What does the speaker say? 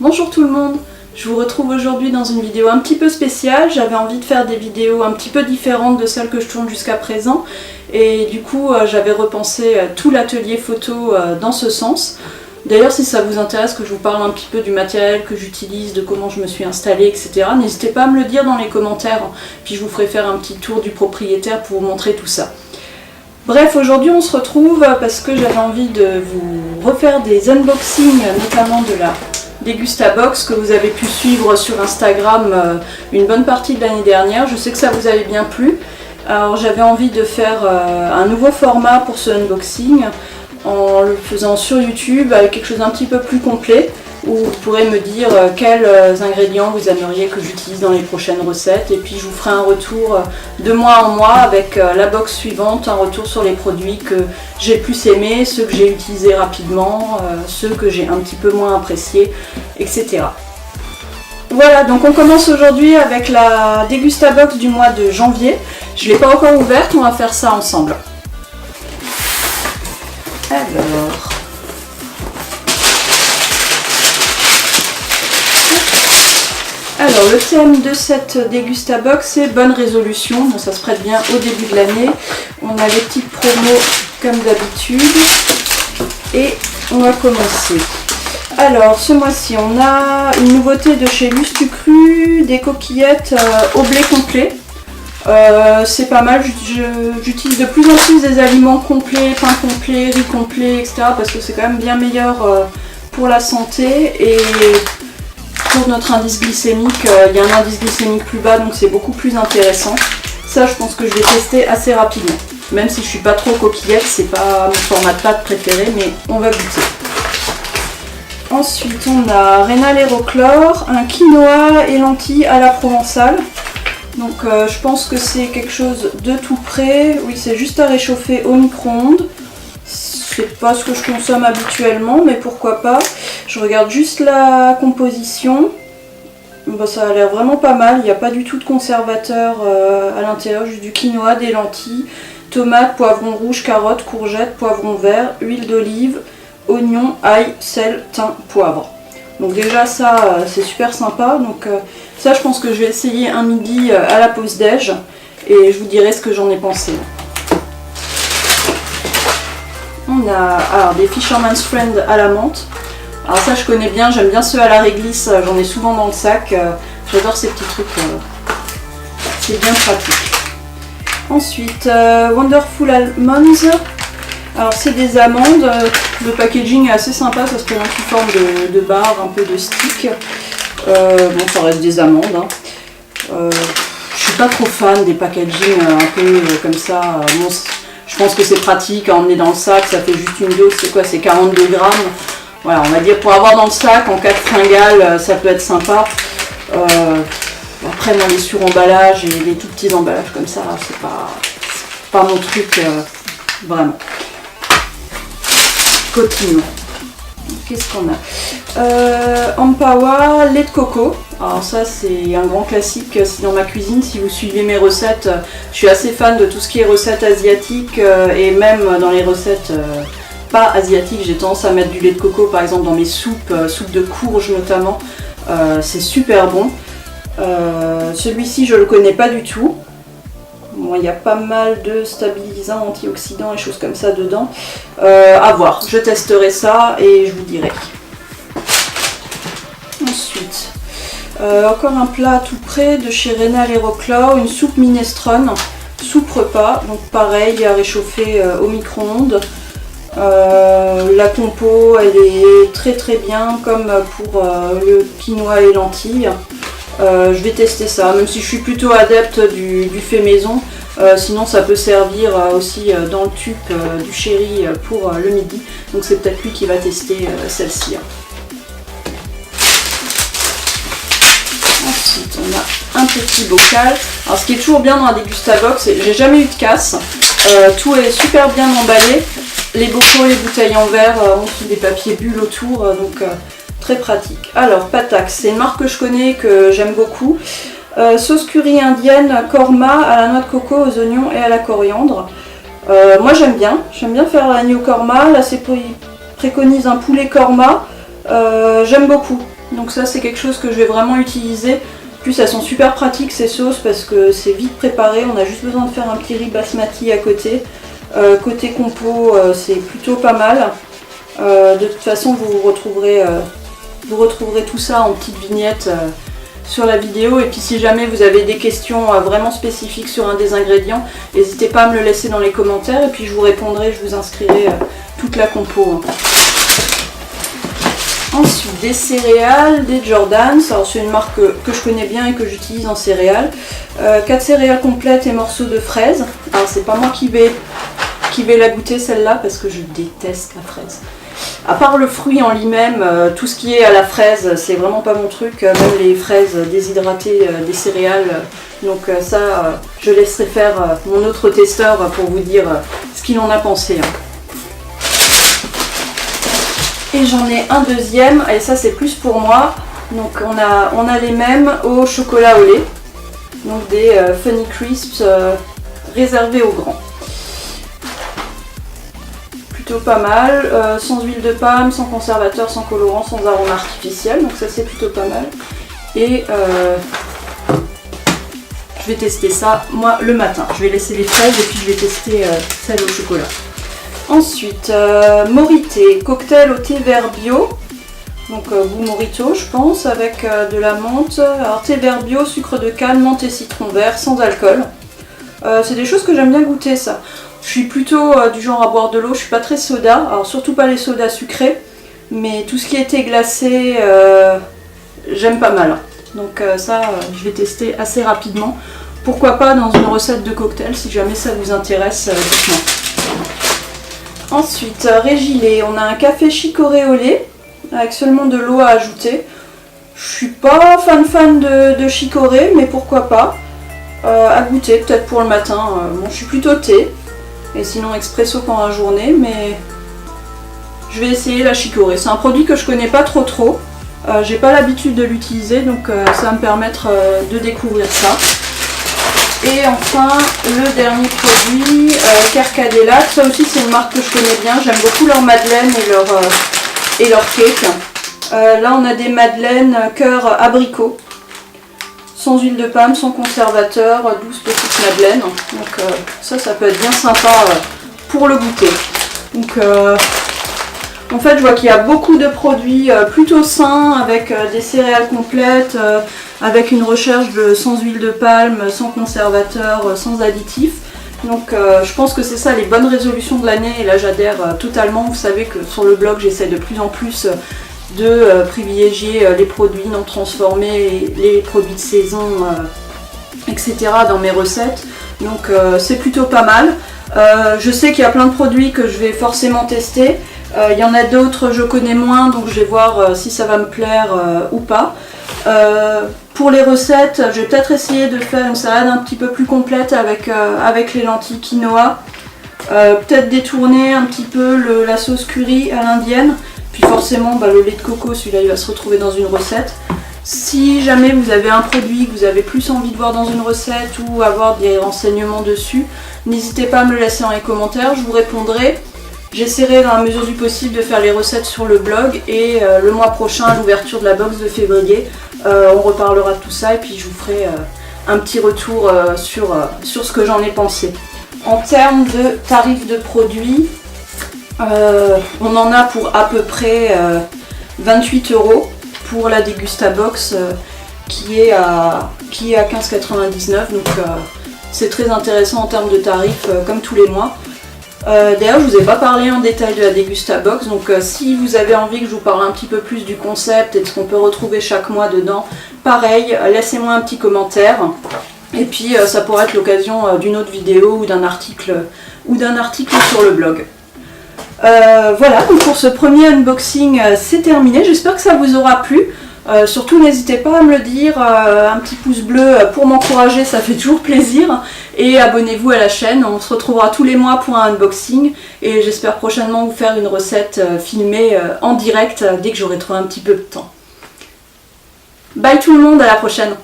Bonjour tout le monde, je vous retrouve aujourd'hui dans une vidéo un petit peu spéciale. J'avais envie de faire des vidéos un petit peu différentes de celles que je tourne jusqu'à présent et du coup j'avais repensé tout l'atelier photo dans ce sens. D'ailleurs si ça vous intéresse que je vous parle un petit peu du matériel que j'utilise, de comment je me suis installée, etc. N'hésitez pas à me le dire dans les commentaires, puis je vous ferai faire un petit tour du propriétaire pour vous montrer tout ça. Bref, aujourd'hui on se retrouve parce que j'avais envie de vous refaire des unboxings, notamment de la Degustabox que vous avez pu suivre sur Instagram une bonne partie de l'année dernière. Je sais que ça vous avait bien plu. Alors j'avais envie de faire un nouveau format pour ce unboxing en le faisant sur YouTube avec quelque chose d'un petit peu plus complet où vous pourrez me dire quels ingrédients vous aimeriez que j'utilise dans les prochaines recettes, et puis je vous ferai un retour de mois en mois avec la box suivante, un retour sur les produits que j'ai plus aimés, ceux que j'ai utilisés rapidement, ceux que j'ai un petit peu moins appréciés, etc. Voilà, donc on commence aujourd'hui avec la Degustabox du mois de janvier. Je ne l'ai pas encore ouverte, on va faire ça ensemble. Alors le thème de cette Degustabox c'est bonne résolution, bon, ça se prête bien au début de l'année. On a les petites promos comme d'habitude et on va commencer. Alors ce mois-ci on a une nouveauté de chez Lustucru, des coquillettes au blé complet. C'est pas mal, j'utilise de plus en plus des aliments complets, pain complet, riz complet, etc. parce que c'est quand même bien meilleur pour la santé et pour notre indice glycémique, il y a un indice glycémique plus bas donc c'est beaucoup plus intéressant. Ça je pense que je vais tester assez rapidement. Même si je suis pas trop coquillette, c'est pas mon format de pâte préféré, mais on va goûter. Ensuite on a Rénal Aérochlore, un quinoa et lentilles à la provençale. Donc je pense que c'est quelque chose de tout prêt. Oui, c'est juste à réchauffer au micro-ondes. C'est pas ce que je consomme habituellement, mais pourquoi pas. Je regarde juste la composition. Bah, ça a l'air vraiment pas mal. Il n'y a pas du tout de conservateur à l'intérieur, juste du quinoa, des lentilles, tomates, poivrons rouges, carottes, courgettes, poivrons verts, huile d'olive, oignons, ail, sel, thym, poivre. Donc déjà ça c'est super sympa. Donc ça je pense que je vais essayer un midi à la pause déj et je vous dirai ce que j'en ai pensé. On a alors des Fisherman's Friend à la menthe. Alors ça je connais bien, j'aime bien ceux à la réglisse, j'en ai souvent dans le sac. J'adore ces petits trucs, c'est bien pratique. Ensuite Wonderful Almonds. Alors c'est des amandes, le packaging est assez sympa, ça se présente sous forme de barre, un peu de stick. Bon ça reste des amandes. Hein. Je suis pas trop fan des packaging un peu comme ça. Bon, je pense que c'est pratique à emmener dans le sac, ça fait juste une dose, c'est quoi, c'est 42 grammes. Voilà, on va dire pour avoir dans le sac en cas de fringale, ça peut être sympa. Après moi les sur-emballages et les tout petits emballages comme ça, c'est pas mon truc vraiment. Continuons. Qu'est-ce qu'on a Ampawa, lait de coco. Alors ça c'est un grand classique si dans ma cuisine, si vous suivez mes recettes, je suis assez fan de tout ce qui est recettes asiatiques et même dans les recettes pas asiatiques, j'ai tendance à mettre du lait de coco par exemple dans mes soupes, soupes de courge notamment, c'est super bon. Celui-ci je le connais pas du tout. Bon, il y a pas mal de stabilisants, antioxydants et choses comme ça dedans. À voir, je testerai ça et je vous dirai. Ensuite, encore un plat tout prêt de chez Rénal Aérochlore, une soupe minestrone, soupe repas, donc pareil à réchauffer au micro-ondes. La compo elle est très bien comme pour le quinoa et lentilles. Je vais tester ça, même si je suis plutôt adepte du fait maison. Sinon ça peut servir aussi dans le tube du chéri pour le midi. Donc c'est peut-être lui qui va tester celle-ci. Ensuite on a un petit bocal. Alors ce qui est toujours bien dans la Degustabox, c'est j'ai jamais eu de casse. Tout est super bien emballé. Les bocaux, les bouteilles en verre ont aussi des papiers bulles autour. Donc très pratique. Alors Patak, c'est une marque que je connais, que j'aime beaucoup. Sauce curry indienne korma à la noix de coco, aux oignons et à la coriandre. Moi j'aime bien faire l'agneau korma. Là c'est préconise un poulet korma. J'aime beaucoup. Donc ça c'est quelque chose que je vais vraiment utiliser. En plus elles sont super pratiques ces sauces parce que c'est vite préparé, on a juste besoin de faire un petit riz basmati à côté. Côté compo c'est plutôt pas mal. De toute façon vous retrouverez tout ça en petites vignettes sur la vidéo. Et puis si jamais vous avez des questions vraiment spécifiques sur un des ingrédients, n'hésitez pas à me le laisser dans les commentaires et puis je vous répondrai, je vous inscrirai toute la compo. Ensuite des céréales, des Jordans, alors c'est une marque que je connais bien et que j'utilise en céréales. 4 céréales complètes et morceaux de fraises. Alors c'est pas moi qui vais la goûter celle-là parce que je déteste la fraise. À part le fruit en lui-même, tout ce qui est à la fraise, c'est vraiment pas mon truc, même les fraises déshydratées des céréales. Donc ça, je laisserai faire mon autre testeur pour vous dire ce qu'il en a pensé. Et j'en ai un deuxième, et ça c'est plus pour moi. Donc on a les mêmes au chocolat au lait. Donc des Funny Crisps réservés aux grands. Plutôt pas mal, sans huile de palme, sans conservateur, sans colorant, sans arôme artificiel, donc ça c'est plutôt pas mal. Et je vais tester ça moi le matin. Je vais laisser les fraises et puis je vais tester celle au chocolat. Ensuite, Morité, cocktail au thé vert bio, donc goût Morito je pense, avec de la menthe. Alors thé vert bio, sucre de canne, menthe et citron vert, sans alcool. C'est des choses que j'aime bien goûter ça. Je suis plutôt du genre à boire de l'eau, je suis pas très soda, alors surtout pas les sodas sucrés, mais tout ce qui était glacé, j'aime pas mal. Donc ça, je vais tester assez rapidement. Pourquoi pas dans une recette de cocktail, si jamais ça vous intéresse, dites-moi. Ensuite, Régilé, on a un café chicorée au lait, avec seulement de l'eau à ajouter. Je suis pas fan de chicorée, mais pourquoi pas. À goûter, peut-être pour le matin. Bon, je suis plutôt thé. Et sinon expresso pendant la journée, mais je vais essayer la chicorée. C'est un produit que je connais pas trop. J'ai pas l'habitude de l'utiliser, donc ça va me permettre de découvrir ça. Et enfin, le dernier produit, Carcadella. Ça aussi c'est une marque que je connais bien. J'aime beaucoup leurs madeleines et leurs cakes. Là on a des madeleines cœur abricot. Sans huile de palme, sans conservateur, 12 petites madeleines. Donc ça peut être bien sympa pour le goûter. Donc en fait je vois qu'il y a beaucoup de produits plutôt sains, avec des céréales complètes, avec une recherche de sans huile de palme, sans conservateur, sans additifs. Donc je pense que c'est ça les bonnes résolutions de l'année, et là j'adhère totalement. Vous savez que sur le blog j'essaie de plus en plus de privilégier les produits non transformés, les produits de saison, etc. dans mes recettes. Donc c'est plutôt pas mal. Je sais qu'il y a plein de produits que je vais forcément tester. Il y en a d'autres je connais moins, donc je vais voir si ça va me plaire ou pas. Pour les recettes, je vais peut-être essayer de faire une salade un petit peu plus complète avec les lentilles quinoa. Peut-être détourner un petit peu la sauce curry à l'indienne. Puis forcément le lait de coco, celui-là il va se retrouver dans une recette. Si jamais vous avez un produit que vous avez plus envie de voir dans une recette ou avoir des renseignements dessus, n'hésitez pas à me le laisser dans les commentaires, je vous répondrai. J'essaierai dans la mesure du possible de faire les recettes sur le blog, et le mois prochain, à l'ouverture de la box de février, on reparlera de tout ça et puis je vous ferai un petit retour sur ce que j'en ai pensé. En termes de tarifs de produits, on en a pour à peu près 28 € pour la Degusta Box qui est à 15,99 €, donc c'est très intéressant en termes de tarifs comme tous les mois. D'ailleurs je vous ai pas parlé en détail de la Degusta Box, donc si vous avez envie que je vous parle un petit peu plus du concept et de ce qu'on peut retrouver chaque mois dedans, pareil, laissez-moi un petit commentaire. Et puis ça pourrait être l'occasion d'une autre vidéo ou d'un article sur le blog. Voilà, donc pour ce premier unboxing c'est terminé, j'espère que ça vous aura plu. Surtout n'hésitez pas à me le dire, un petit pouce bleu pour m'encourager, ça fait toujours plaisir. Et abonnez-vous à la chaîne, on se retrouvera tous les mois pour un unboxing. Et j'espère prochainement vous faire une recette filmée en direct dès que j'aurai trouvé un petit peu de temps. Bye tout le monde, à la prochaine!